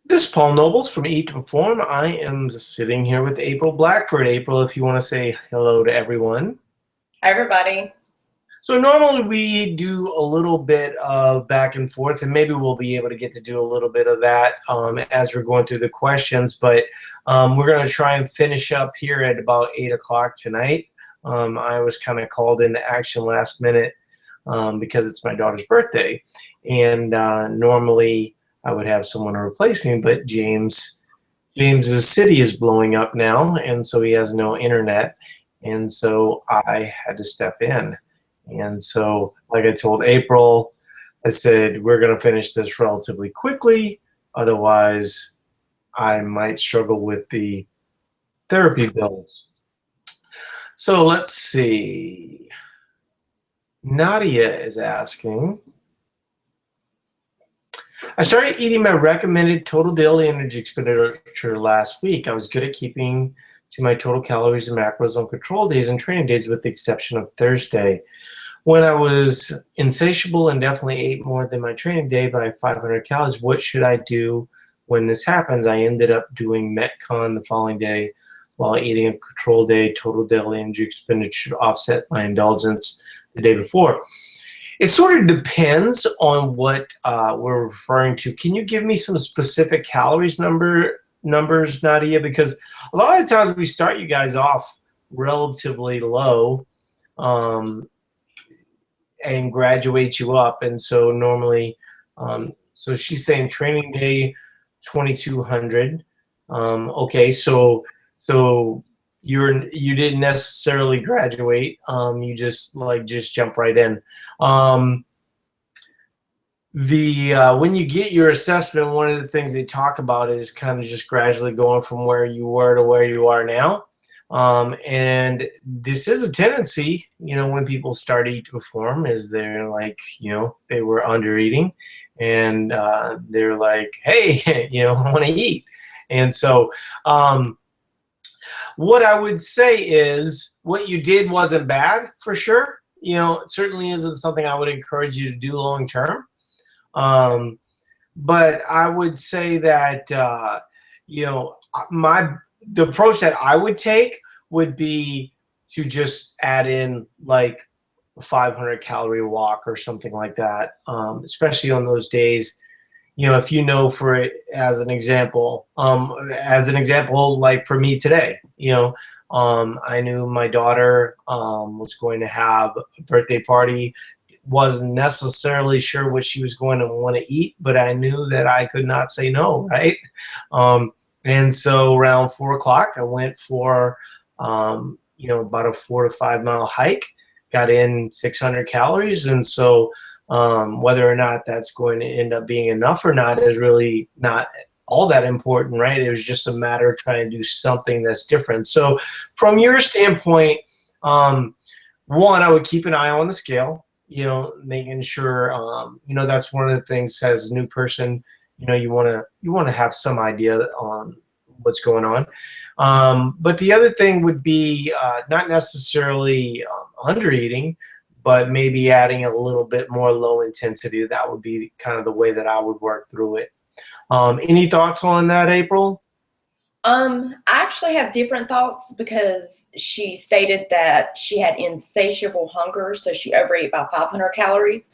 This is Paul Nobles from Eat to Perform. I am sitting here with April Blackford. April, if you want to say hello to everyone. Hi, everybody. So normally we do a little bit of back and forth, and maybe we'll be able to get to do a little bit of that as we're going through the questions. But we're going to try and finish up here at about 8 o'clock tonight. I was kind of called into action last minute because it's my daughter's birthday, and normally I would have someone to replace me, but James's city is blowing up now, and so he has no internet, and so I had to step in. And so, like I told April, I said, we're going to finish this relatively quickly. Otherwise, I might struggle with the therapy bills. So let's see. Nadia is asking, I started eating my recommended total daily energy expenditure last week. I was good at keeping to my total calories and macros on control days and training days with the exception of Thursday. When I was insatiable and definitely ate more than my training day by 500 calories, what should I do when this happens? I ended up doing Metcon the following day while eating a control day. Total daily energy expenditure should offset my indulgence the day before. It sort of depends on what we're referring to. Can you give me some specific calories numbers, Nadia? Because a lot of times we start you guys off relatively low and graduate you up. And so normally, so she's saying training day 2,200. Okay, so you didn't necessarily graduate. You just jump right in. When you get your assessment, one of the things they talk about is kind of just gradually going from where you were to where you are now. And this is a tendency, when people start Eat to Perform, is they're like, they were under eating, and they're like, hey, I want to eat. And so what I would say is what you did wasn't bad for sure. It certainly isn't something I would encourage you to do long term. But I would say that, the approach that I would take would be to just add in like a 500 calorie walk or something like that, especially on those days. If as an example, like for me today, I knew my daughter was going to have a birthday party. Wasn't necessarily sure what she was going to want to eat, but I knew that I could not say no, right? And so around 4 o'clock, I went for, about a 4 to 5 mile hike, got in 600 calories. And so whether or not that's going to end up being enough or not is really not all that important, right? It was just a matter of trying to do something that's different. So from your standpoint, one, I would keep an eye on the scale, making sure, that's one of the things as a new person, you want to have some idea on what's going on. But the other thing would be not necessarily under eating, but maybe adding a little bit more low intensity. That would be kind of the way that I would work through it. Any thoughts on that, April? I actually have different thoughts because she stated that she had insatiable hunger, so she overate by 500 calories,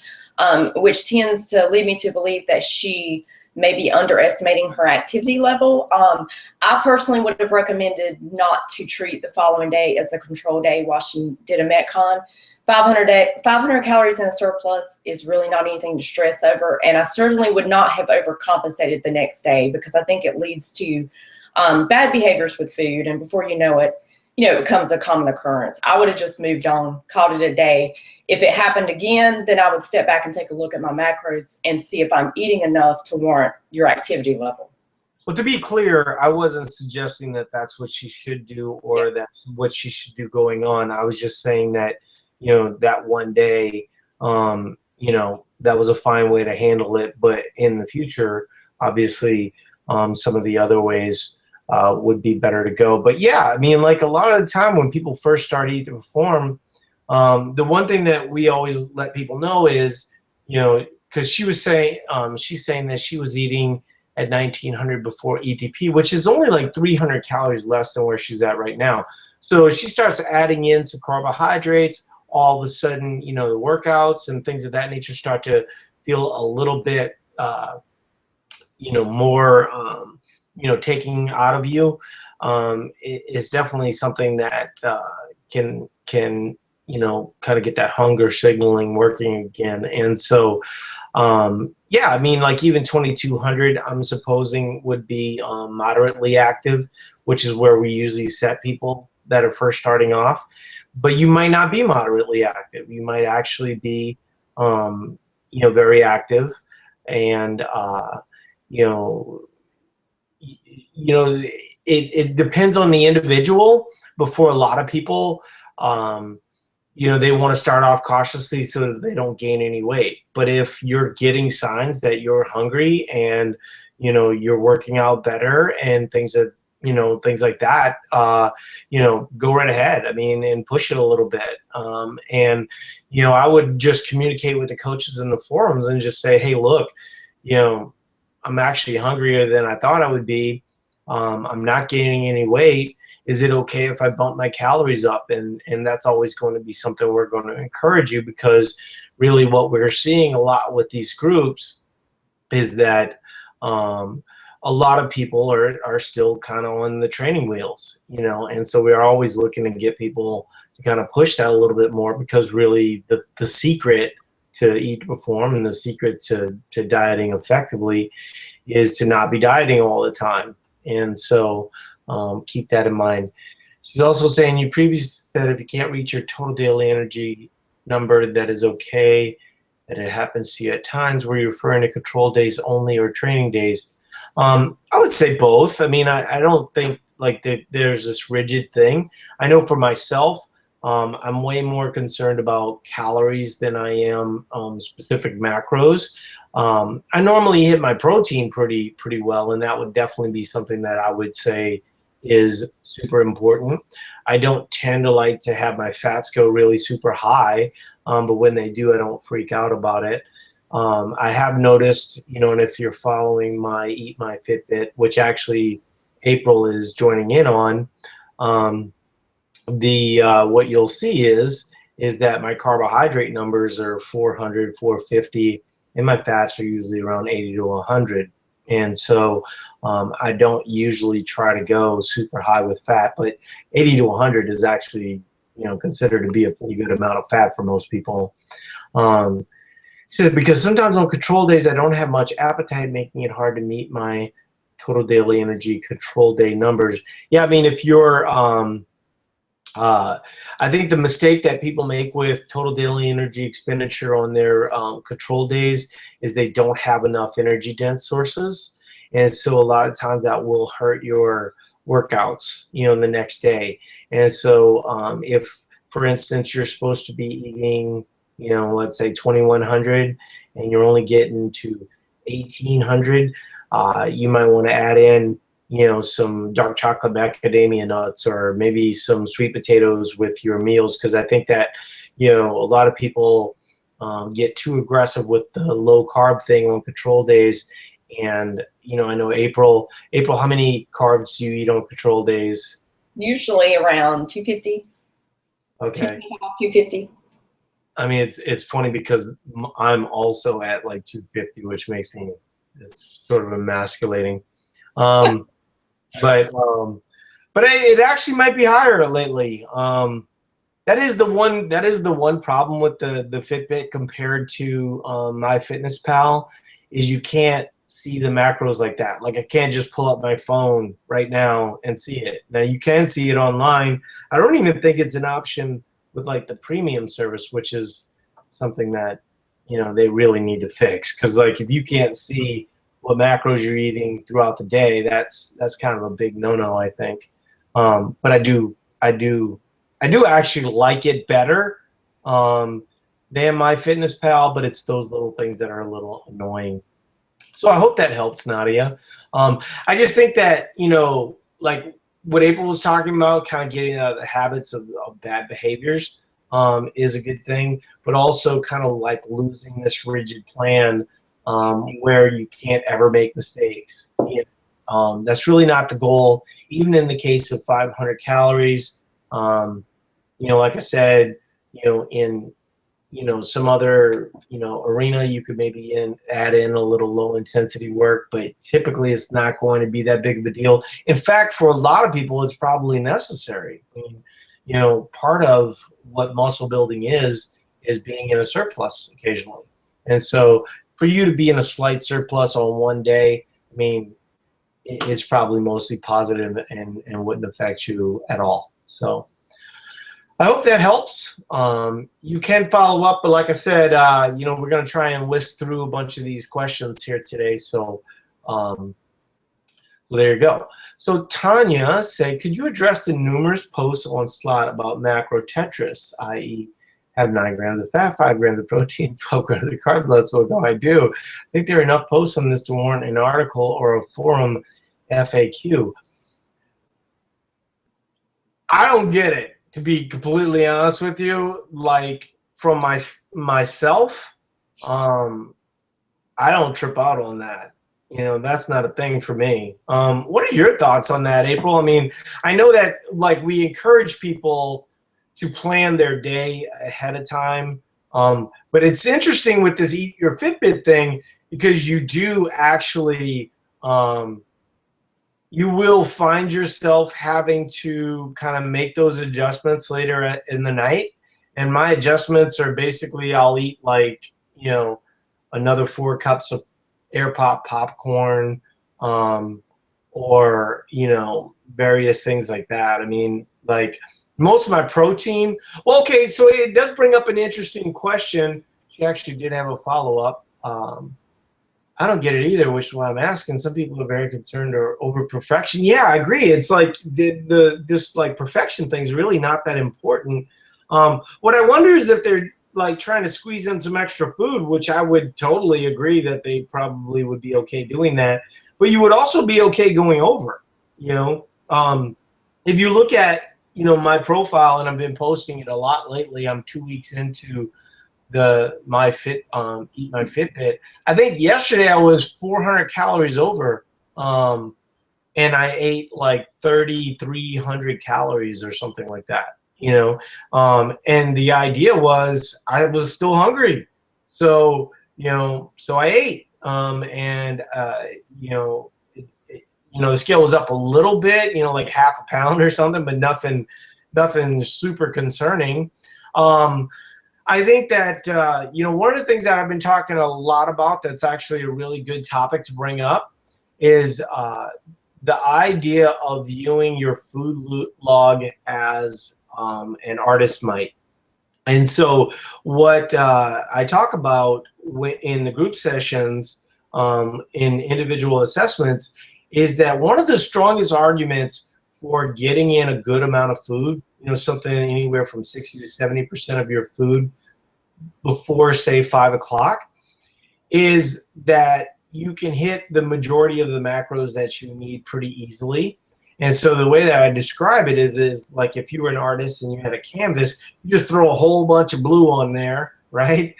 which tends to lead me to believe that she may be underestimating her activity level. I personally would have recommended not to treat the following day as a control day while she did a Metcon. 500 calories in a surplus is really not anything to stress over, and I certainly would not have overcompensated the next day because I think it leads to bad behaviors with food, and before you know it, it becomes a common occurrence. I would have just moved on, called it a day. If it happened again, then I would step back and take a look at my macros and see if I'm eating enough to warrant your activity level. Well, to be clear, I wasn't suggesting that that's what she should do or that's what she should do going on. I was just saying that, that one day, that was a fine way to handle it. But in the future, obviously, some of the other ways would be better to go. But yeah, I mean, like a lot of the time when people first start Eat to Perform, the one thing that we always let people know is, because she's saying that she was eating at 1900 before ETP, which is only like 300 calories less than where she's at right now. So she starts adding in some carbohydrates. All of a sudden, the workouts and things of that nature start to feel a little bit, more, taking out of you. Is definitely something that can kind of get that hunger signaling working again. And so, yeah, I mean, like even 2200, I'm supposing would be moderately active, which is where we usually set people that are first starting off. But you might not be moderately active. You might actually be, very active, and you know, it depends on the individual. But for a lot of people, um, they want to start off cautiously so that they don't gain any weight. But if you're getting signs that you're hungry and, you're working out better and things like that, go right ahead. I mean, and push it a little bit. And, I would just communicate with the coaches in the forums and just say, hey, look, I'm actually hungrier than I thought I would be. I'm not gaining any weight. Is it okay if I bump my calories up? And that's always going to be something we're going to encourage you, because really what we're seeing a lot with these groups is that a lot of people are still kind of on the training wheels, and so we're always looking to get people to kind of push that a little bit more, because really the secret to eat to perform and the secret to dieting effectively is to not be dieting all the time. And so keep that in mind. She's also saying you previously said if you can't reach your total daily energy number, that is okay, that it happens to you at times. Were you referring to control days only or training days? I would say both. I mean, I don't think like there's this rigid thing. I know for myself, I'm way more concerned about calories than I am specific macros. I normally hit my protein pretty well, and that would definitely be something that I would say is super important. I don't tend to like to have my fats go really super high, but when they do, I don't freak out about it. I have noticed, and if you're following my Eat My Fitbit, which actually April is joining in on, what you'll see is that my carbohydrate numbers are 400, 450, and my fats are usually around 80 to 100. And so I don't usually try to go super high with fat, but 80 to 100 is actually, considered to be a pretty good amount of fat for most people. So because sometimes on control days, I don't have much appetite, making it hard to meet my total daily energy control day numbers. Yeah, I mean, if you're, I think the mistake that people make with total daily energy expenditure on their control days is they don't have enough energy dense sources. And so a lot of times that will hurt your workouts, the next day. And so if, for instance, you're supposed to be eating, let's say 2100 and you're only getting to 1800, you might want to add in some dark chocolate macadamia nuts or maybe some sweet potatoes with your meals, because I think that a lot of people get too aggressive with the low carb thing on control days. And I know April, how many carbs do you eat on control days? Usually around 250. Okay. 250. I mean, it's funny because I'm also at like 250, which makes me, it's sort of emasculating. But it actually might be higher lately. That is the one problem with the Fitbit compared to MyFitnessPal, is you can't see the macros like that. Like I can't just pull up my phone right now and see it. Now you can see it online. I don't even think it's an option with like the premium service, which is something that they really need to fix, because like if you can't see what macros you're eating throughout the day, that's kind of a big no-no, I think. But I do actually like it better than MyFitnessPal, but it's those little things that are a little annoying. So I hope that helps, Nadia. I just think that, like what April was talking about, kind of getting out of the habits of bad behaviors is a good thing, but also kind of like losing this rigid plan where you can't ever make mistakes. That's really not the goal. Even in the case of 500 calories, like I said, in some other arena, you could maybe add in a little low intensity work, but typically it's not going to be that big of a deal. In fact, for a lot of people, it's probably necessary. I mean, part of what muscle building is being in a surplus occasionally. And so for you to be in a slight surplus on one day, I mean, it's probably mostly positive and wouldn't affect you at all. So I hope that helps. You can follow up, but like I said, we're going to try and whisk through a bunch of these questions here today. So, there you go. So Tanya said, could you address the numerous posts on Slot about macro Tetris, i.e. have 9 grams of fat, 5 grams of protein, 12 grams of carb load? So no, I do. I think there are enough posts on this to warrant an article or a forum FAQ. I don't get it, to be completely honest with you. Like, from myself, I don't trip out on that. That's not a thing for me. What are your thoughts on that, April? I mean, I know that like we encourage people to plan their day ahead of time. But it's interesting with this Eat Your Fitbit thing, because you do actually, you will find yourself having to kind of make those adjustments later in the night. And my adjustments are basically I'll eat like, another 4 cups of air pop popcorn, or, various things like that. I mean, like most of my protein. Well, okay, so it does bring up an interesting question. She actually did have a follow-up. I don't get it either, which is why I'm asking. Some people are very concerned or over perfection. Yeah, I agree. It's like this like perfection thing is really not that important. What I wonder is if they're like trying to squeeze in some extra food, which I would totally agree that they probably would be okay doing that. But you would also be okay going over. If you look at my profile, and I've been posting it a lot lately. I'm 2 weeks into Eat My Fitbit. I think yesterday I was 400 calories over, and I ate like 3,300 calories or something like that. And the idea was I was still hungry, so so I ate, and the scale was up a little bit, like half a pound or something, but nothing super concerning. I think that, one of the things that I've been talking a lot about that's actually a really good topic to bring up is the idea of viewing your food log as an artist might. And so what I talk about in the group sessions, in individual assessments, is that one of the strongest arguments for getting in a good amount of food, something anywhere from 60 to 70% of your food before, say, 5 o'clock, is that you can hit the majority of the macros that you need pretty easily. And so the way that I describe it is like if you were an artist and you had a canvas, you just throw a whole bunch of blue on there, right?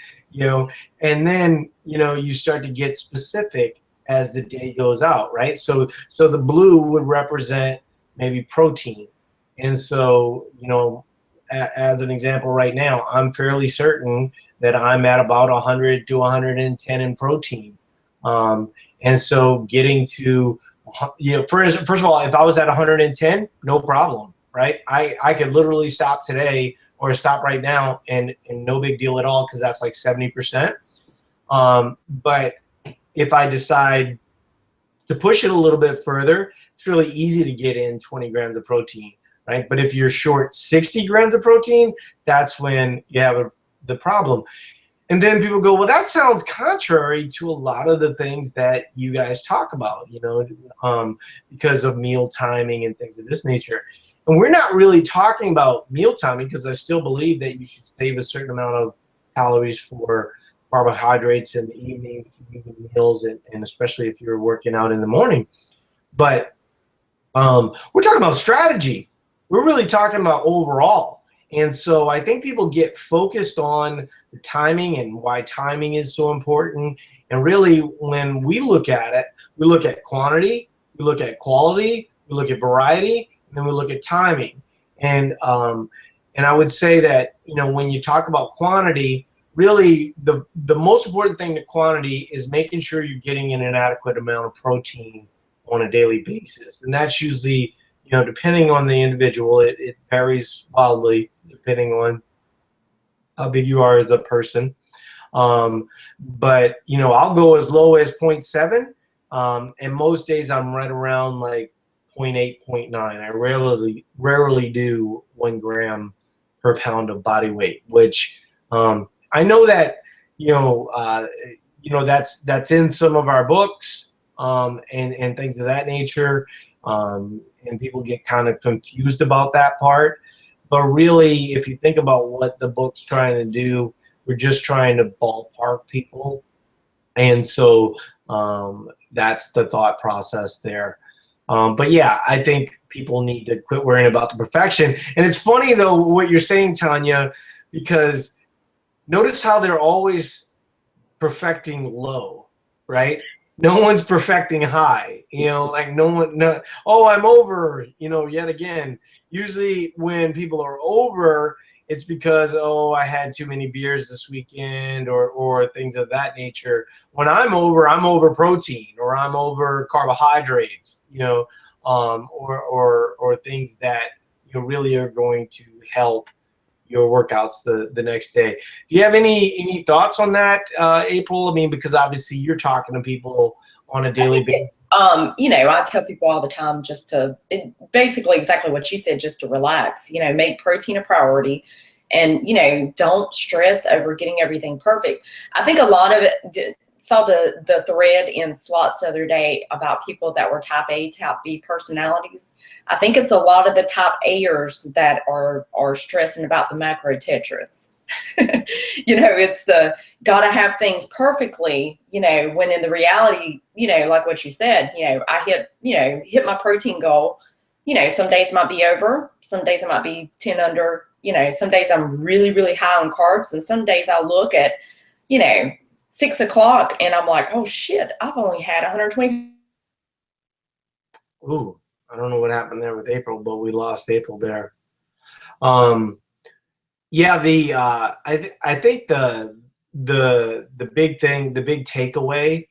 And then, you start to get specific as the day goes out, right? So the blue would represent maybe protein. And so, as an example right now, I'm fairly certain that I'm at about 100 to 110 in protein. And so getting to, first of all, if I was at 110, no problem, right? I could literally stop today or stop right now and no big deal at all, because that's like 70%. But if I decide to push it a little bit further, it's really easy to get in 20 grams of protein, right? But if you're short 60 grams of protein, that's when you have the problem. And then people go, well, that sounds contrary to a lot of the things that you guys talk about, because of meal timing and things of this nature. And we're not really talking about meal timing, because I still believe that you should save a certain amount of calories for carbohydrates in the evening meals, and especially if you're working out in the morning. But we're talking about strategy. We're really talking about overall. And so I think people get focused on the timing and why timing is so important. And really, when we look at it, we look at quantity, we look at quality, we look at variety, and then we look at timing. And I would say that, you know, when you talk about quantity, really the most important thing to quantity is making sure you're getting in an adequate amount of protein on a daily basis. And that's usually, you know, depending on the individual, it varies wildly depending on how big you are as a person. But, you know, I'll go as low as zero point 0.7. And most days I'm right around like 0.8, 0.9. I rarely do 1 gram per pound of body weight, which I know that, you know, that's in some of our books, and things of that nature. And people get kind of confused about that part. But really, if you think about what the book's trying to do, we're just trying to ballpark people. And so that's the thought process there. But yeah, I think people need to quit worrying about the perfection. And it's funny, though, what you're saying, Tanya, because notice how they're always perfecting low, right? No one's perfecting high, you know, like oh, I'm over, you know, yet again. Usually when people are over, it's because, oh, I had too many beers this weekend, or things of that nature. When I'm over protein, or I'm over carbohydrates, you know, or things that, you know, really are going to help your workouts the next day. Do you have any thoughts on that, April? I mean, because obviously you're talking to people on a daily basis. You know, I tell people all the time just to, basically exactly what you said, just to relax, you know, make protein a priority, and, you know, don't stress over getting everything perfect. I think a lot of it, saw the thread in Slots the other day about people that were type A, type B personalities. I think it's a lot of the type A'ers that are stressing about the macro Tetris. You know, it's the gotta have things perfectly, you know, when in the reality, you know, like what you said, you know, I hit my protein goal. You know, some days it might be over, some days it might be 10 under, you know, some days I'm really, really high on carbs, and some days I look at, you know, 6 o'clock and I'm like, oh shit, I've only had 120. Ooh, I don't know what happened there with April, but we lost April there. Yeah, I think the big thing, the big takeaway,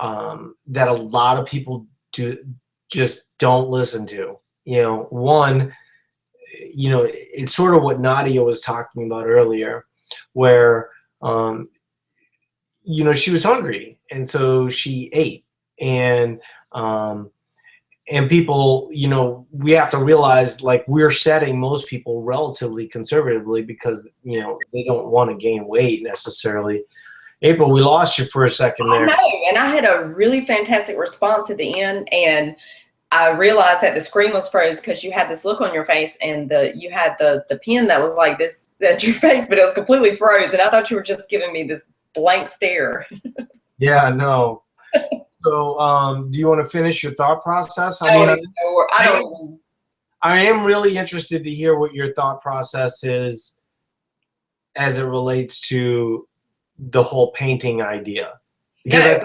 that a lot of people just don't listen to. You know, one, you know, it's sort of what Nadia was talking about earlier, where you know, she was hungry, and so she ate. And people, you know, we have to realize, like, we're setting most people relatively conservatively because, you know, they don't want to gain weight necessarily. April, we lost you for a second there. I know, and I had a really fantastic response at the end, and I realized that the screen was froze because you had this look on your face, and you had the pen that was like this at your face, but it was completely froze, and I thought you were just giving me this blank stare. Yeah, no. So, do you want to finish your thought process? I am really interested to hear what your thought process is as it relates to the whole painting idea, because Yeah.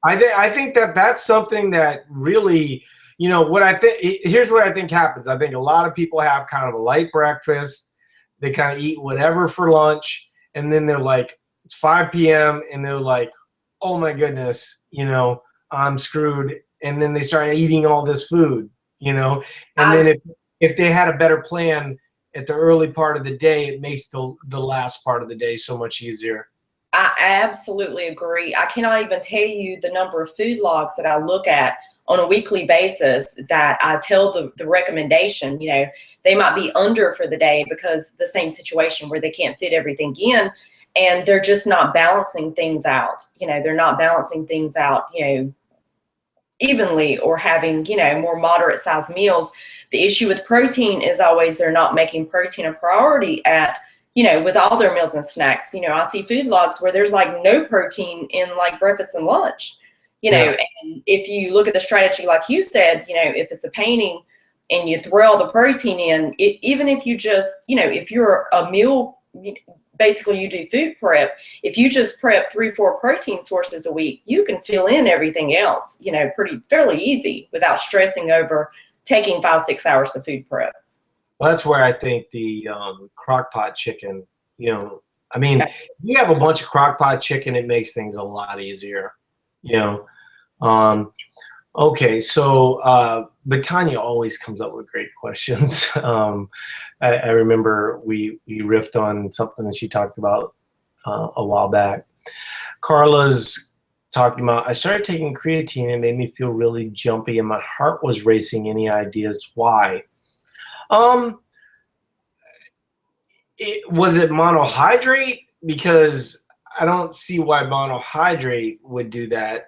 I think that that's something that really, you know, what I think. Here's what I think happens. I think a lot of people have kind of a light breakfast. They kind of eat whatever for lunch, and then they're like, it's 5 p.m. and they're like, oh my goodness, you know, I'm screwed. And then they start eating all this food, you know. And then if they had a better plan at the early part of the day, it makes the last part of the day so much easier. I absolutely agree. I cannot even tell you the number of food logs that I look at on a weekly basis that I tell the recommendation, you know, they might be under for the day because the same situation where they can't fit everything in, and they're just not balancing things out. You know, they're not balancing things out, you know, evenly, or having, you know, more moderate sized meals. The issue with protein is always they're not making protein a priority at, you know, with all their meals and snacks. You know, I see food logs where there's like no protein in like breakfast and lunch, you know. And if you look at the strategy, like you said, you know, if it's a painting and you throw all the protein in, even if you just, if you're a meal, basically you do food prep, if you just prep 3-4 protein sources a week, you can fill in everything else, fairly easy without stressing over taking 5-6 hours of food prep. Well, that's where I think the crock pot chicken, I mean, you have a bunch of crock pot chicken, it makes things a lot easier, Okay, so but Tanya always comes up with great questions. I remember we riffed on something that she talked about a while back. Carla's talking about, I started taking creatine and it made me feel really jumpy and my heart was racing. Any ideas why? Was it monohydrate? Because I don't see why monohydrate would do that.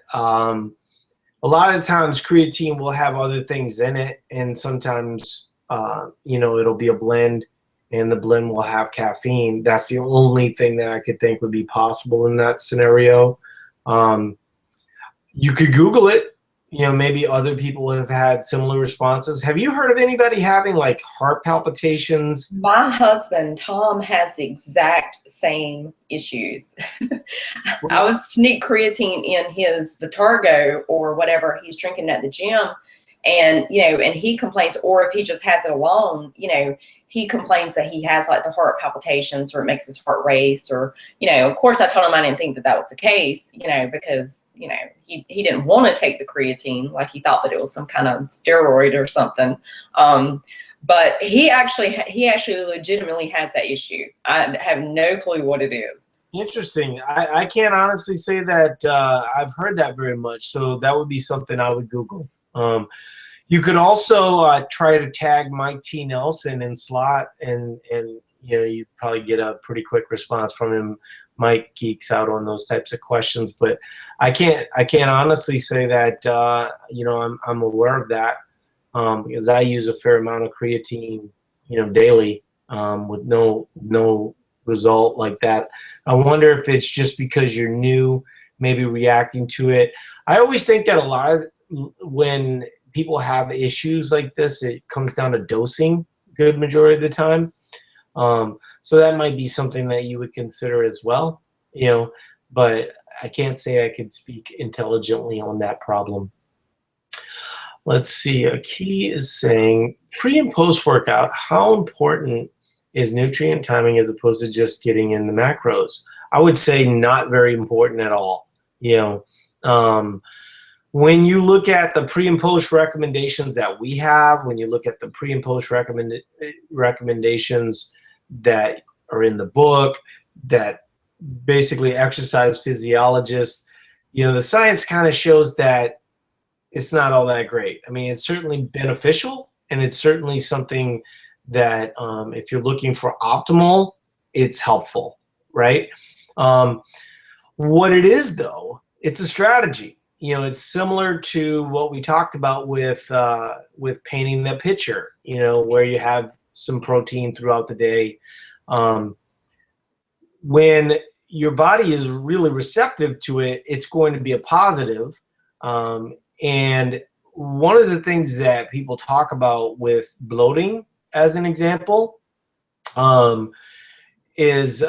A lot of times creatine will have other things in it, and sometimes it'll be a blend and the blend will have caffeine. That's the only thing that I could think would be possible in that scenario. You could Google it. Maybe other people have had similar responses. Have you heard of anybody having like heart palpitations? My husband, Tom, has the exact same issues. I would sneak creatine in his Vitargo or whatever he's drinking at the gym. And, and he complains, or if he just has it alone, he complains that he has like the heart palpitations or it makes his heart race or, of course I told him I didn't think that was the case, because, he didn't want to take the creatine, like he thought that it was some kind of steroid or something. But he actually legitimately has that issue. I have no clue what it is. Interesting. I can't honestly say that I've heard that very much. So that would be something I would Google. You could also try to tag Mike T. Nelson in slot, and you'd probably get a pretty quick response from him. Mike geeks out on those types of questions, but I can't honestly say that I'm aware of that because I use a fair amount of creatine daily with no result like that. I wonder if it's just because you're new, maybe reacting to it. I always think that a lot of when people have issues like this, it comes down to dosing good majority of the time. So that might be something that you would consider as well, but I can't say I could speak intelligently on that problem. Let's see. A key is saying pre and post workout, how important is nutrient timing as opposed to just getting in the macros? I would say not very important at all. When you look at the pre and post recommendations that we have, when you look at the pre and post recommendations that are in the book, that basically exercise physiologists, the science kind of shows that it's not all that great. I mean, it's certainly beneficial, and it's certainly something that if you're looking for optimal, it's helpful, right? What it is, though, it's a strategy. It's similar to what we talked about with painting the picture, where you have some protein throughout the day. When your body is really receptive to it, it's going to be a positive. And one of the things that people talk about with bloating, as an example, is,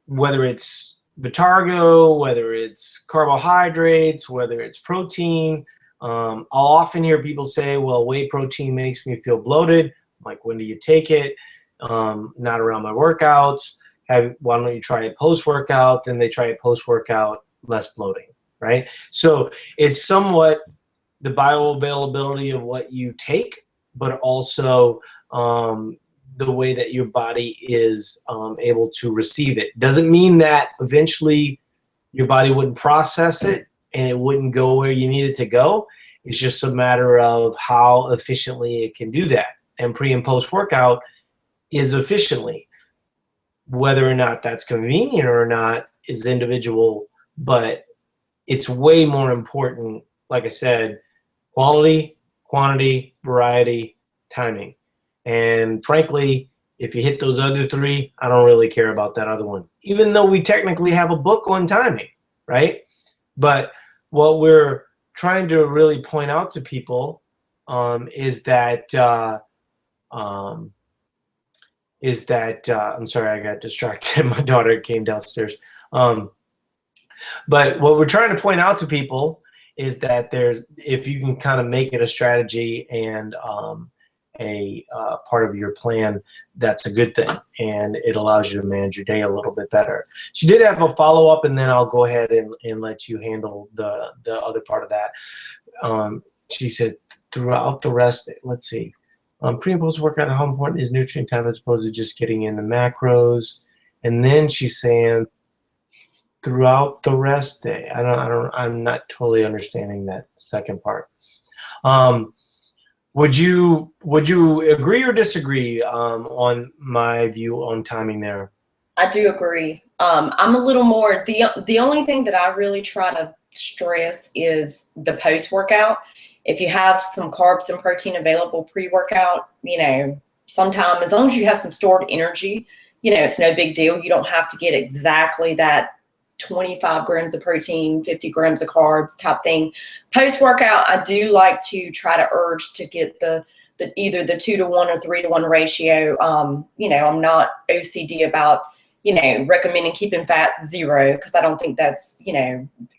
whether it's Vitargo, whether it's carbohydrates, whether it's protein. I'll often hear people say, well, whey protein makes me feel bloated. Like, when do you take it? Not around my workouts. Why don't you try it post-workout? Then they try it post-workout, less bloating, right? So it's somewhat the bioavailability of what you take, but also the way that your body is able to receive it. Doesn't mean that eventually your body wouldn't process it and it wouldn't go where you need it to go. It's just a matter of how efficiently it can do that. And pre and post workout is efficiently. Whether or not that's convenient or not is individual, but it's way more important, like I said, quality, quantity, variety, timing. And frankly, if you hit those other three, I don't really care about that other one, even though we technically have a book on timing, right? But what we're trying to really point out to people is that I'm sorry, I got distracted. My daughter came downstairs. But what we're trying to point out to people is that if you can kind of make it a strategy and a part of your plan, that's a good thing, and it allows you to manage your day a little bit better. She did have a follow up, and then I'll go ahead and let you handle the other part of that. She said throughout the rest, let's see. Pre and post workout, how important is nutrient time as opposed to just getting in the macros? And then she's saying throughout the rest day. I'm not totally understanding that second part. Would you agree or disagree on my view on timing there? I do agree. I'm a little more, the only thing that I really try to stress is the post workout. If you have some carbs and protein available pre-workout, sometime, as long as you have some stored energy, it's no big deal. You don't have to get exactly that 25 grams of protein, 50 grams of carbs type thing. Post-workout, I do like to try to urge to get either the 2-to-1 or 3-to-1 ratio. I'm not OCD about, recommending keeping fats 0, because I don't think that's,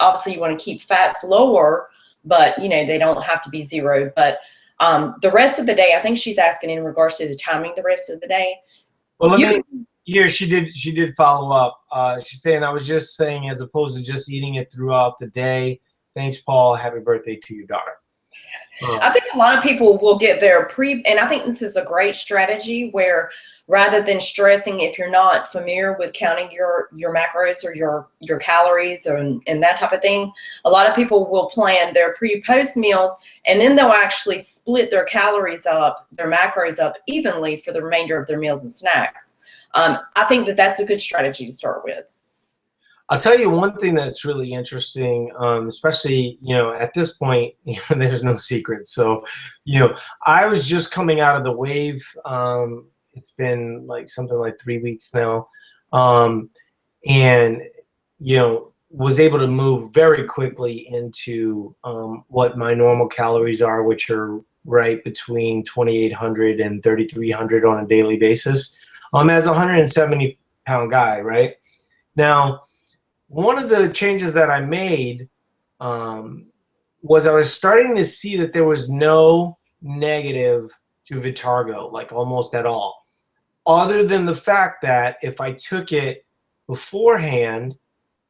obviously you want to keep fats lower, but, they don't have to be 0. But the rest of the day, I think she's asking in regards to the timing the rest of the day. Well, she did follow up. She's saying, I was just saying, as opposed to just eating it throughout the day. Thanks, Paul. Happy birthday to your daughter. I think a lot of people will get their and I think this is a great strategy where rather than stressing, if you're not familiar with counting your macros or your calories and that type of thing, a lot of people will plan their pre-post meals, and then they'll actually split their calories up, their macros up evenly for the remainder of their meals and snacks. I think that's a good strategy to start with. I'll tell you one thing that's really interesting, especially, at this point, there's no secret. So, I was just coming out of the wave. It's been something like 3 weeks now. And, was able to move very quickly into what my normal calories are, which are right between 2,800 and 3,300 on a daily basis. As a 170-pound guy, right? Now, one of the changes that I made was I was starting to see that there was no negative to Vitargo, almost at all, other than the fact that if I took it beforehand,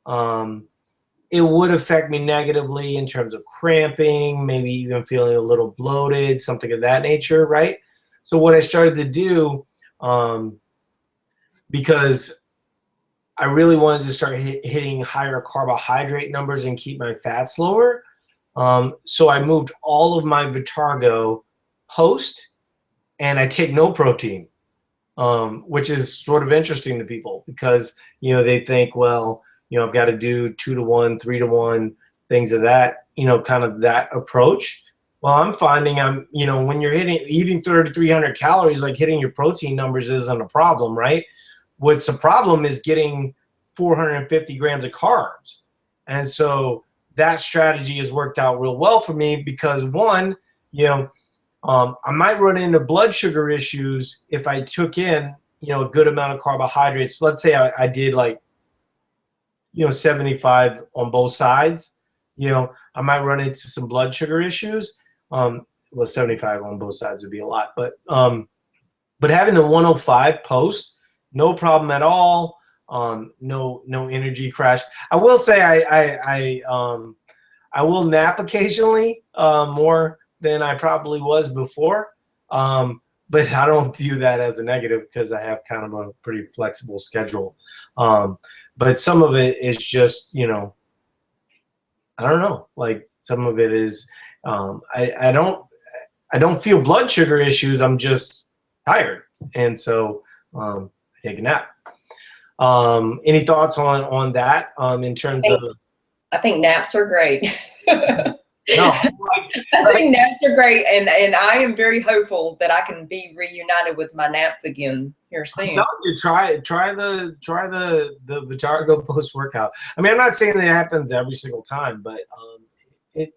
it would affect me negatively in terms of cramping, maybe even feeling a little bloated, something of that nature, right? So what I started to do, because I really wanted to start hitting higher carbohydrate numbers and keep my fats lower. So I moved all of my Vitargo post, and I take no protein, which is sort of interesting to people because, they think, well, I've got to do 2-to-1, 3-to-1, things of that, kind of that approach. Well, I'm finding when you're eating 3,300 calories, hitting your protein numbers isn't a problem, right? What's a problem is getting 450 grams of carbs. And so that strategy has worked out real well for me because, one, I might run into blood sugar issues if I took in, a good amount of carbohydrates. Let's say I did 75 on both sides. I might run into some blood sugar issues. 75 on both sides would be a lot. But having the 105 post, no problem at all. No energy crash. I will say I will nap occasionally, more than I probably was before. But I don't view that as a negative because I have kind of a pretty flexible schedule. But some of it is just, I don't know. Some of it is, I don't feel blood sugar issues. I'm just tired, and so I take a nap. Any thoughts on that? In terms of, I think naps are great. No, I think naps are great, and I am very hopeful that I can be reunited with my naps again here soon. You try the Vitargo post workout. I mean, I'm not saying that it happens every single time, but it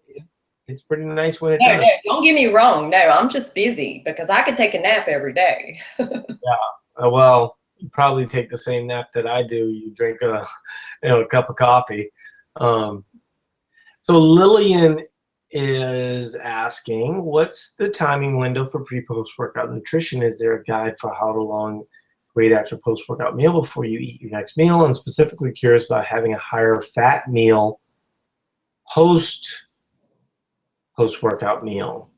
It's pretty nice when it No, does. don't get me wrong. No, I'm just busy because I could take a nap every day. Yeah. Well, you probably take the same nap that I do. You drink a cup of coffee. Um, so Lillian is asking, what's the timing window for pre-post workout nutrition? Is there a guide for how to long wait after post workout meal before you eat your next meal? I'm specifically curious about having a higher fat meal post workout meal.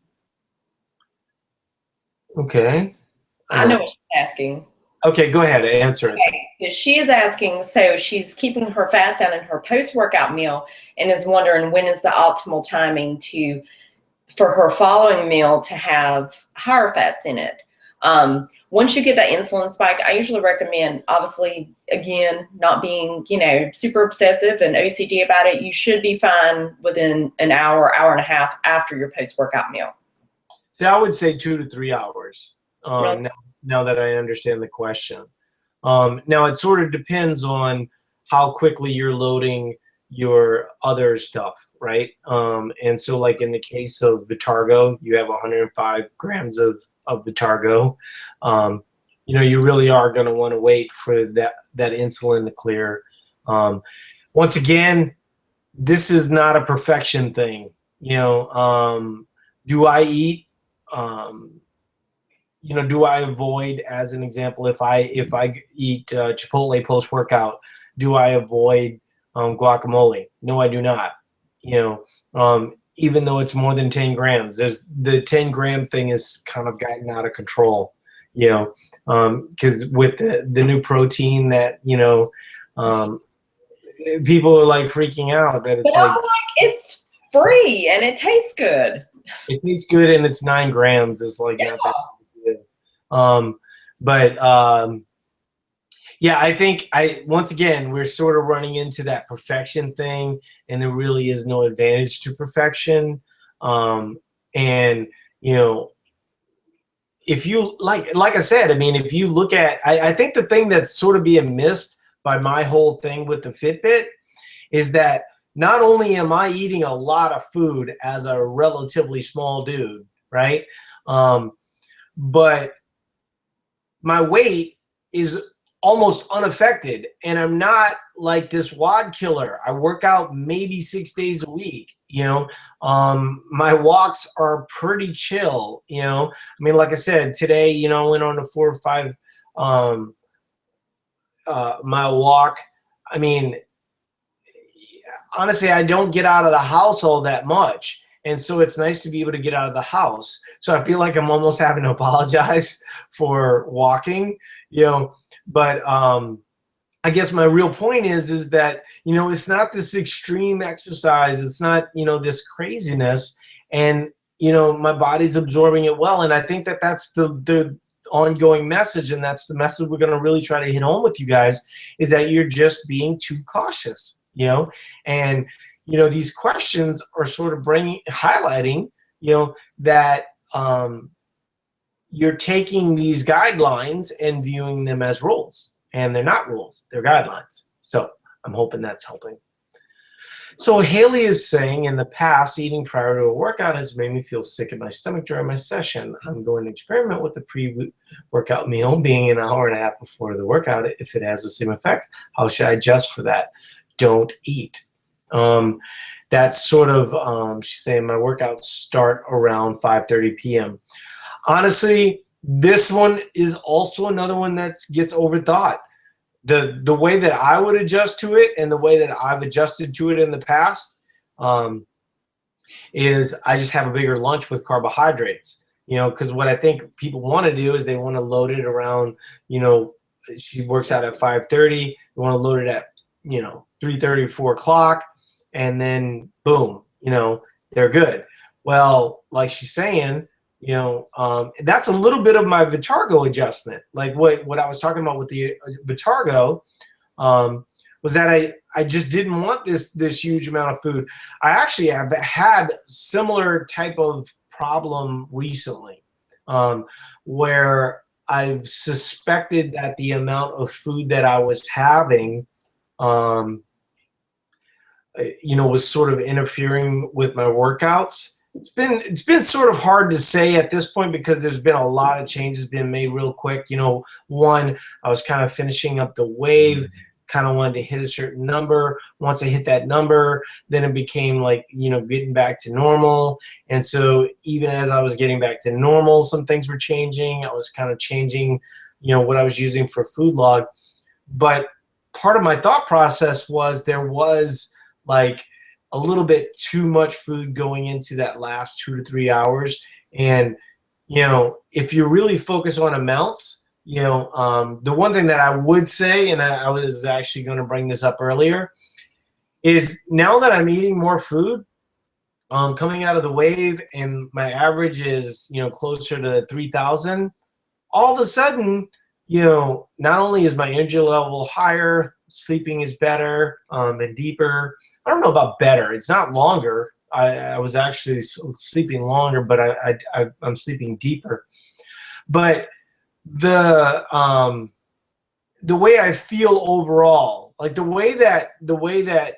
Okay. I know what she's asking. Okay, go ahead. Answer it. Okay. She is asking, so she's keeping her fast down in her post-workout meal and is wondering when is the optimal timing for her following meal to have higher fats in it. Once you get that insulin spike, I usually recommend, obviously, again, not being, super obsessive and OCD about it. You should be fine within an hour, hour and a half after your post-workout meal. See, I would say 2 to 3 hours. Really? Now that I understand the question. Now it sort of depends on how quickly you're loading your other stuff, right? And so like in the case of Vitargo, you have 105 grams of Vitargo. You really are going to want to wait for that insulin to clear. Once again, this is not a perfection thing. Do I eat? Do I avoid, as an example, if I eat Chipotle post workout, do I avoid guacamole? No, I do not. Even though it's more than 10 grams, there's the 10-gram thing is kind of gotten out of control. Because with the new protein that people are like freaking out that it's like it's free and it tastes good. It tastes good and it's 9 grams. It's like not that good. Yeah, I think once again we're sort of running into that perfection thing, and there really is no advantage to perfection. And if you like I said, I mean, if you look at, I think the thing that's sort of being missed by my whole thing with the Fitbit is that not only am I eating a lot of food as a relatively small dude, right? But my weight is almost unaffected, and I'm not like this WOD killer. I work out maybe 6 days a week. My walks are pretty chill. I mean, like I said, today, I went on a 4 or 5 mile walk. I mean, honestly, I don't get out of the house all that much. And so it's nice to be able to get out of the house. So I feel like I'm almost having to apologize for walking, but I guess my real point is that, it's not this extreme exercise. It's not, this craziness, and, my body's absorbing it well. And I think that that's the ongoing message. And that's the message we're going to really try to hit home with you guys, is that you're just being too cautious, and, these questions are sort of highlighting, that you're taking these guidelines and viewing them as rules, and they're not rules, they're guidelines. So I'm hoping that's helping. So Haley is saying, in the past, eating prior to a workout has made me feel sick in my stomach during my session. I'm going to experiment with the pre-workout meal being an hour and a half before the workout. If it has the same effect, how should I adjust for that? Don't eat. That's sort of, she's saying, my workouts start around 5:30 p.m. Honestly, this one is also another one that gets overthought. The way that I would adjust to it, and the way that I've adjusted to it in the past, is I just have a bigger lunch with carbohydrates. Because what I think people want to do is they want to load it around, she works out at 5:30. They want to load it at 3:30 or 4 o'clock, and then boom, they're good. Well, like she's saying, that's a little bit of my Vitargo adjustment. Like what I was talking about with the Vitargo, was that I just didn't want this huge amount of food. I actually have had similar type of problem recently, where I've suspected that the amount of food that I was having, was sort of interfering with my workouts. It's been sort of hard to say at this point because there's been a lot of changes being made real quick. One, I was kind of finishing up the wave, kind of wanted to hit a certain number. Once I hit that number, then it became like, getting back to normal. And so even as I was getting back to normal, some things were changing. I was kind of changing, what I was using for food log. But part of my thought process was there was like a little bit too much food going into that last 2 to 3 hours. And, if you really focus on amounts, the one thing that I would say, and I was actually going to bring this up earlier, is now that I'm eating more food, coming out of the wave, and my average is, closer to 3,000, all of a sudden, not only is my energy level higher, sleeping is better, and deeper. I don't know about better. It's not longer. I was actually sleeping longer, but I'm sleeping deeper. But the way I feel overall, like the way that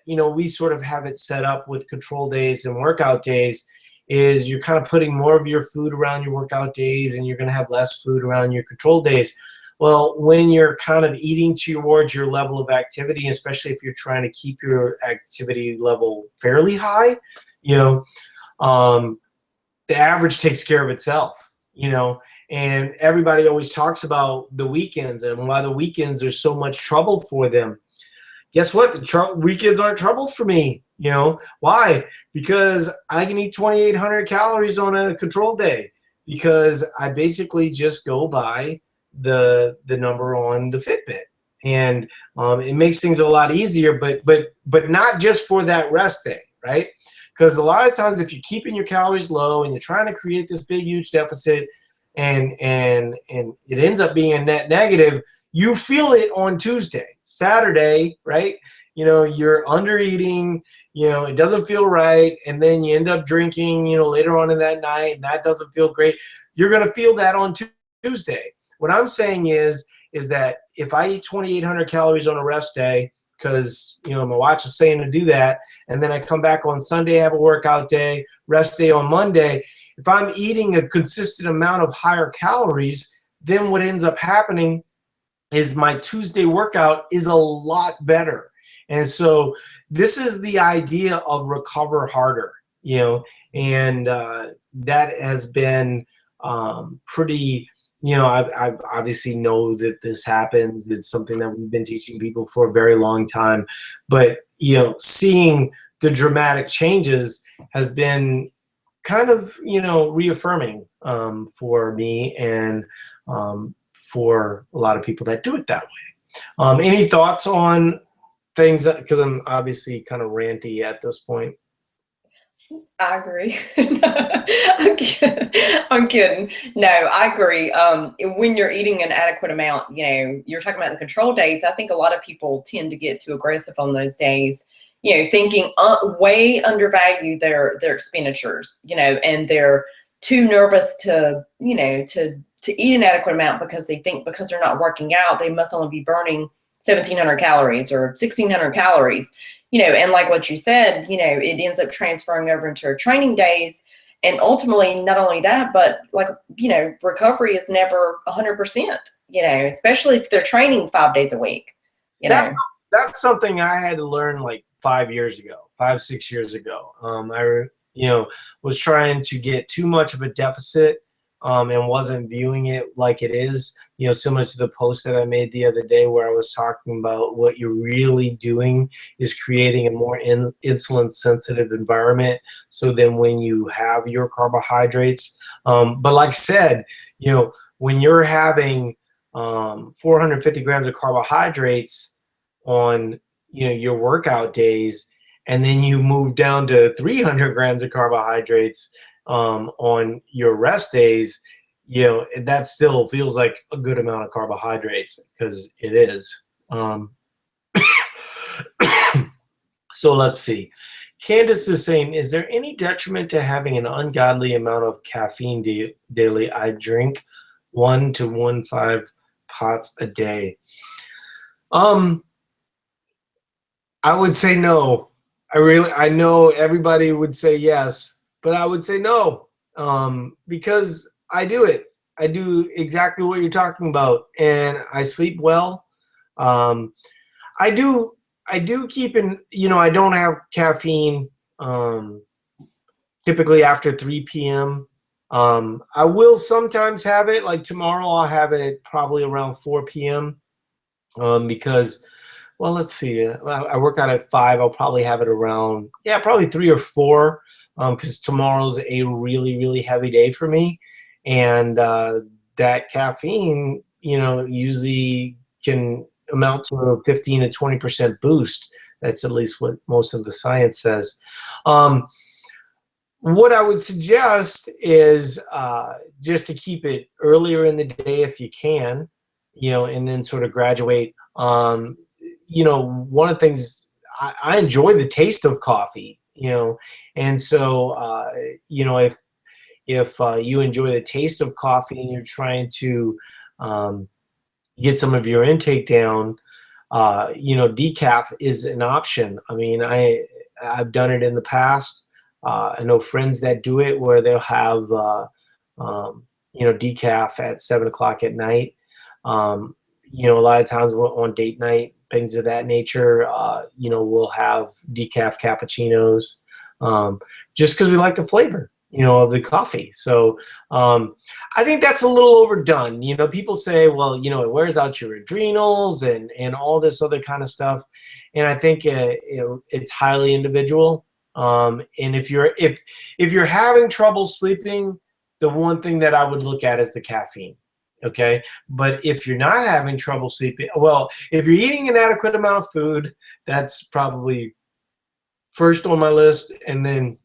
we sort of have it set up with control days and workout days, is you're kind of putting more of your food around your workout days, and you're going to have less food around your control days. Well, when you're kind of eating towards your level of activity, especially if you're trying to keep your activity level fairly high, the average takes care of itself, and everybody always talks about the weekends and why the weekends are so much trouble for them. Guess what? The weekends aren't trouble for me. Why? Because I can eat 2,800 calories on a control day, because I basically just go by the number on the Fitbit, and it makes things a lot easier. But not just for that rest day, right? Because a lot of times, if you're keeping your calories low and you're trying to create this big, huge deficit, and it ends up being a net negative, you feel it on Tuesday, Saturday, right? You're under eating, it doesn't feel right. And then you end up drinking, later on in that night, and that doesn't feel great. You're going to feel that on Tuesday. What I'm saying is that if I eat 2,800 calories on a rest day, because, my watch is saying to do that, and then I come back on Sunday, have a workout day, rest day on Monday, if I'm eating a consistent amount of higher calories, then what ends up happening is my Tuesday workout is a lot better. And so this is the idea of recover harder, and that has been pretty, I've obviously know that this happens. It's something that we've been teaching people for a very long time. But, seeing the dramatic changes has been kind of, reaffirming for me, and for a lot of people that do it that way. Any thoughts on things? Because I'm obviously kind of ranty at this point. I agree. I'm kidding. I'm kidding. No, I agree. When you're eating an adequate amount, you're talking about the control days. I think a lot of people tend to get too aggressive on those days, thinking way undervalue their expenditures, and they're too nervous to eat an adequate amount, because they think because they're not working out, they must only be burning 1,700 calories or 1,600 calories. And like what you said, it ends up transferring over into our training days. And ultimately, not only that, but recovery is never 100%, especially if they're training 5 days a week. That's something I had to learn like 6 years ago. I was trying to get too much of a deficit, and wasn't viewing it like it is. Similar to the post that I made the other day, where I was talking about what you're really doing is creating a more insulin sensitive environment. So then when you have your carbohydrates, but like I said, when you're having 450 grams of carbohydrates on your workout days, and then you move down to 300 grams of carbohydrates on your rest days, that still feels like a good amount of carbohydrates, because it is. So let's see. Candace is saying, is there any detriment to having an ungodly amount of caffeine daily? I drink 1 to 1.5 pots a day. I would say no. I know everybody would say yes, but I would say no, because I do it. I do exactly what you're talking about, and I sleep well. Um, I do. I do keep in. I don't have caffeine. Um, Typically after 3 p.m. I will sometimes have it. Like tomorrow, I'll have it probably around 4 p.m. Because, well, let's see. I work out at 5. I'll probably have it around, yeah, probably 3 or 4. Because tomorrow's a really, really heavy day for me, and that caffeine, usually can amount to a 15 to 20% boost. That's at least what most of the science says. Um, what I would suggest is just to keep it earlier in the day if you can, and then sort of graduate. One of the things I enjoy the taste of coffee, and so if you enjoy the taste of coffee and you're trying to get some of your intake down, decaf is an option. I mean, I've done it in the past. I know friends that do it where they'll have, decaf at 7 o'clock at night. A lot of times on date night, things of that nature, we'll have decaf cappuccinos, just because we like the flavor, of the coffee. So I think that's a little overdone. People say, well, it wears out your adrenals and all this other kind of stuff. And I think it's highly individual. And if you're having trouble sleeping, the one thing that I would look at is the caffeine. Okay. But if you're not having trouble sleeping, well, if you're eating an adequate amount of food, that's probably first on my list. And then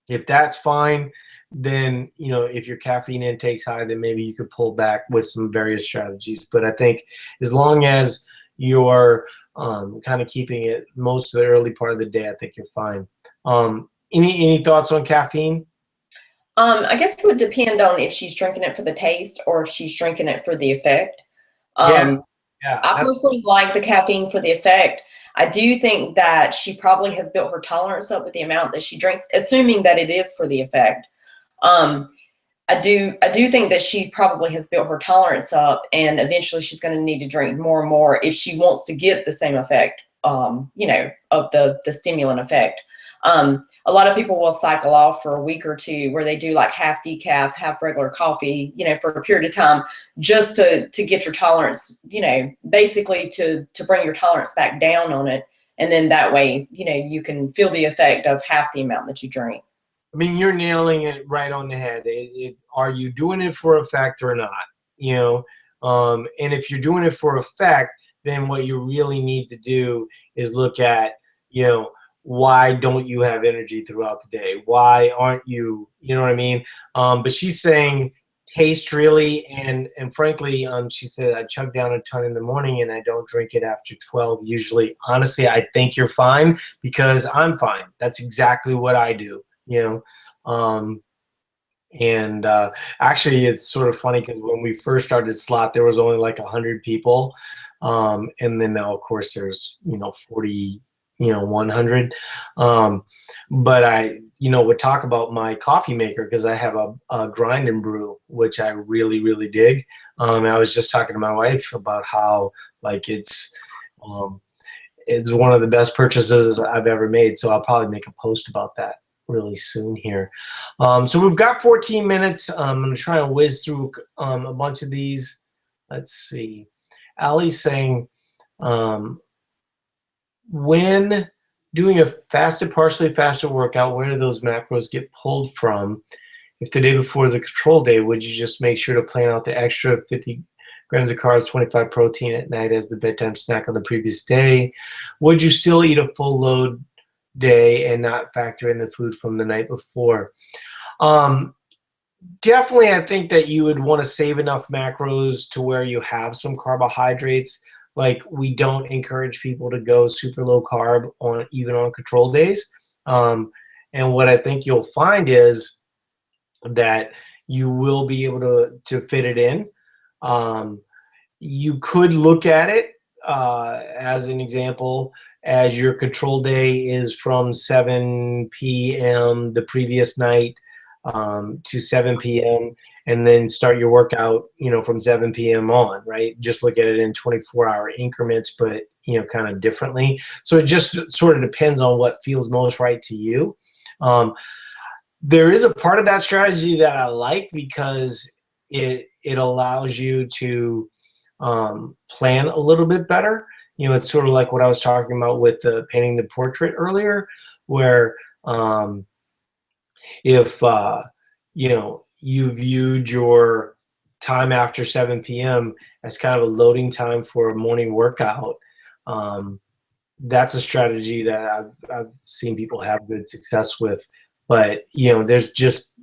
if that's fine, then, if your caffeine intake's high, then maybe you could pull back with some various strategies. But I think as long as you're kind of keeping it most of the early part of the day, I think you're fine. Any thoughts on caffeine? I guess it would depend on if she's drinking it for the taste or if she's drinking it for the effect. Yeah, Um, I personally like the caffeine for the effect. I do think that she probably has built her tolerance up with the amount that she drinks, assuming that it is for the effect. Um, I do think that she probably has built her tolerance up, and eventually she's going to need to drink more and more if she wants to get the same effect, of the stimulant effect. A lot of people will cycle off for a week or two where they do like half decaf, half regular coffee, for a period of time, just to get your tolerance, basically to bring your tolerance back down on it. And then that way, you can feel the effect of half the amount that you drink. I mean, you're nailing it right on the head. Are you doing it for effect or not? And if you're doing it for effect, then what you really need to do is look at, why don't you have energy throughout the day? Why aren't you, you know what I mean? But she's saying taste really, and frankly, she said I chug down a ton in the morning and I don't drink it after 12 usually. Honestly, I think you're fine because I'm fine. That's exactly what I do. Um, and actually, it's sort of funny because when we first started Slot, there was only like 100 people, and then now, of course, there's 40, 100. But I, would talk about my coffee maker because I have a grind and brew, which I really, really dig. I was just talking to my wife about how like it's one of the best purchases I've ever made. So I'll probably make a post about that really soon here. So we've got 14 minutes. I'm going to try and whiz through a bunch of these. Let's see. Allie's saying, when doing a fasted, partially fasted workout, where do those macros get pulled from? If the day before is a control day, would you just make sure to plan out the extra 50 grams of carbs, 25 protein at night as the bedtime snack on the previous day? Would you still eat a full load day and not factor in the food from the night before? Definitely, I think that you would want to save enough macros to where you have some carbohydrates. Like, we don't encourage people to go super low carb even on control days. And what I think you'll find is that you will be able to fit it in. You could look at it as an example, as your control day is from 7 p.m. the previous night to 7 p.m. and then start your workout, from 7 p.m. on, right? Just look at it in 24-hour increments, but, kind of differently. So it just sort of depends on what feels most right to you. There is a part of that strategy that I like because it allows you to plan a little bit better. It's sort of like what I was talking about with painting the portrait earlier, where if you viewed your time after 7 p.m. as kind of a loading time for a morning workout, that's a strategy that I've seen people have good success with. But there's just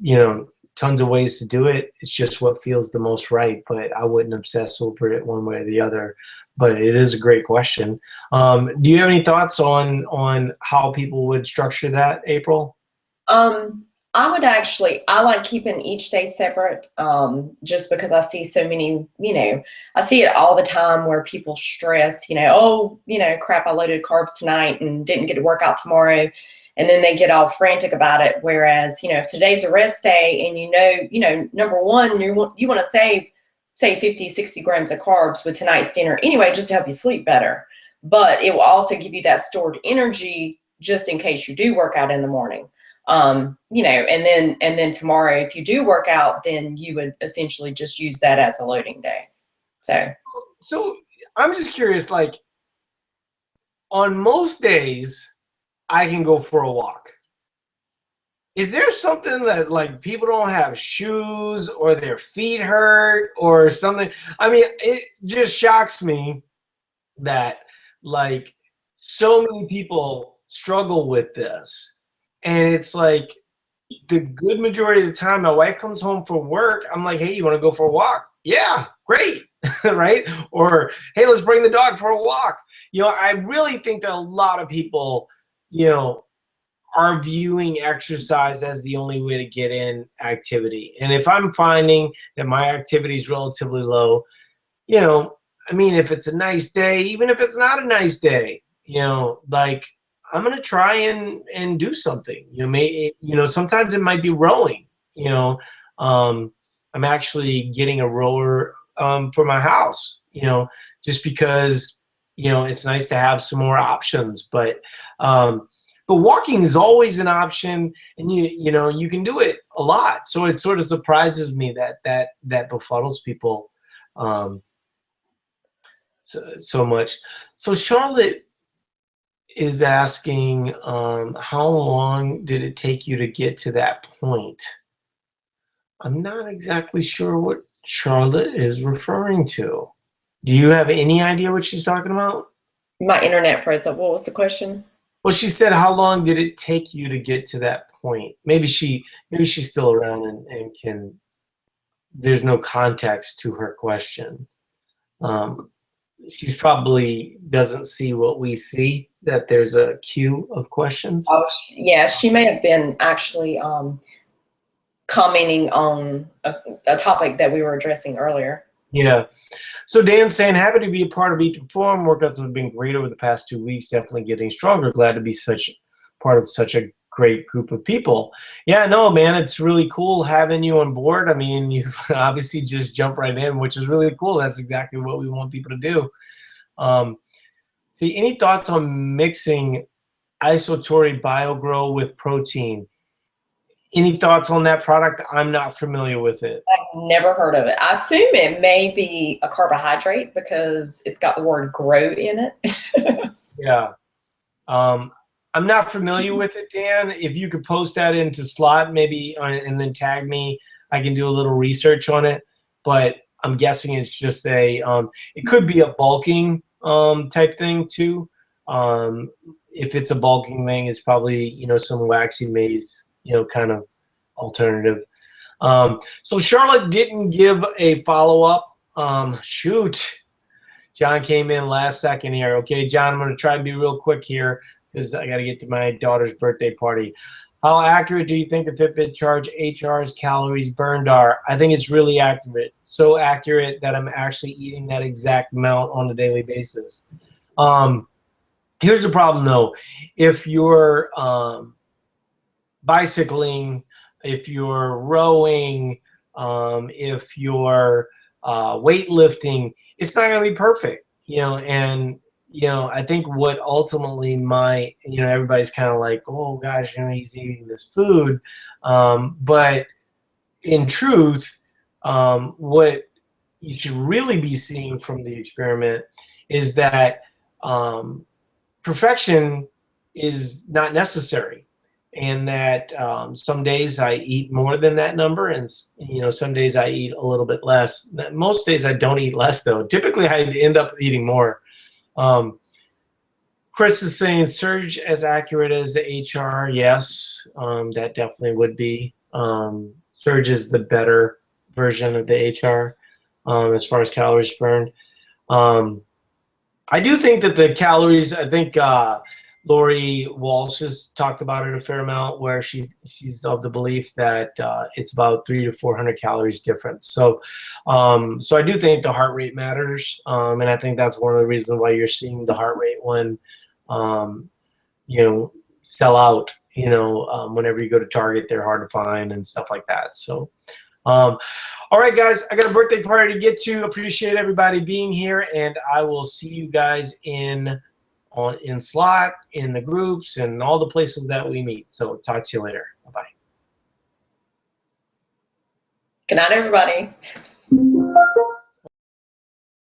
tons of ways to do it. It's just what feels the most right. But I wouldn't obsess over it one way or the other. But it is a great question. Do you have any thoughts on how people would structure that, April? I like keeping each day separate, just because I see so many, I see it all the time where people stress, oh, crap, I loaded carbs tonight and didn't get to work out tomorrow. And then they get all frantic about it. Whereas, if today's a rest day and number one, you want to save, say 50, 60 grams of carbs with tonight's dinner anyway, just to help you sleep better. But it will also give you that stored energy just in case you do work out in the morning. And then tomorrow, if you do work out, then you would essentially just use that as a loading day. So I'm just curious, like on most days I can go for a walk. Is there something that like people don't have shoes or their feet hurt or something? I mean, it just shocks me that like so many people struggle with this. And it's like the good majority of the time, my wife comes home from work. I'm like, hey, you want to go for a walk? Yeah, great. Right? Or, hey, let's bring the dog for a walk. I really think that a lot of people, are viewing exercise as the only way to get in activity. And if I'm finding that my activity is relatively low, if it's a nice day, even if it's not a nice day, like I'm going to try and do something. Sometimes it might be rowing. I'm actually getting a rower for my house, just because, it's nice to have some more options. But walking is always an option, and you can do it a lot. So it sort of surprises me that befuddles people so much. So Charlotte is asking, how long did it take you to get to that point? I'm not exactly sure what Charlotte is referring to. Do you have any idea what she's talking about? My internet froze up. What was the question? Well, she said, how long did it take you to get to that point? Maybe she's still around and can, there's no context to her question. She's probably doesn't see what we see, that there's a queue of questions. Oh, yeah, she may have been actually commenting on a topic that we were addressing earlier. Yeah. So Dan's saying, happy to be a part of Eat to Perform. Workouts have been great over the past 2 weeks, definitely getting stronger. Glad to be part of such a great group of people. Yeah, no, man, it's really cool having you on board. I mean, you obviously just jump right in, which is really cool. That's exactly what we want people to do. See, any thoughts on mixing Isotori BioGrow with protein? Any thoughts on that product? I'm not familiar with it. I've never heard of it. I assume it may be a carbohydrate because it's got the word grow in it. Yeah. I'm not familiar with it, Dan. If you could post that into Slot maybe and then tag me, I can do a little research on it. But I'm guessing it's just it could be a bulking type thing too. If it's a bulking thing, it's probably, some waxy maize, kind of alternative. So Charlotte didn't give a follow-up. Shoot. John came in last second here. Okay, John, I'm going to try and be real quick here because I got to get to my daughter's birthday party. How accurate do you think the Fitbit Charge HR's calories burned are? I think it's really accurate. So accurate that I'm actually eating that exact amount on a daily basis. Here's the problem though. If you're bicycling, if you're rowing, if you're weightlifting, it's not going to be perfect, and I think what ultimately everybody's kind of like, oh gosh, he's eating this food, but in truth, what you should really be seeing from the experiment is that perfection is not necessary, and that some days I eat more than that number, and some days I eat a little bit less. Most days I don't eat less though. Typically I end up eating more. Chris is saying Surge as accurate as the HR. Yes, that definitely would be. Surge is the better version of the HR as far as calories burned. I do think that the calories, I think Lori Walsh has talked about it a fair amount, where she's of the belief that it's about 300 to 400 calories difference. So I do think the heart rate matters, and I think that's one of the reasons why you're seeing the heart rate one sell out. Whenever you go to Target, they're hard to find and stuff like that. So all right, guys, I got a birthday party to get to. Appreciate everybody being here, and I will see you guys in Slack, in the groups, and all the places that we meet. So talk to you later. Bye-bye. Good night, everybody.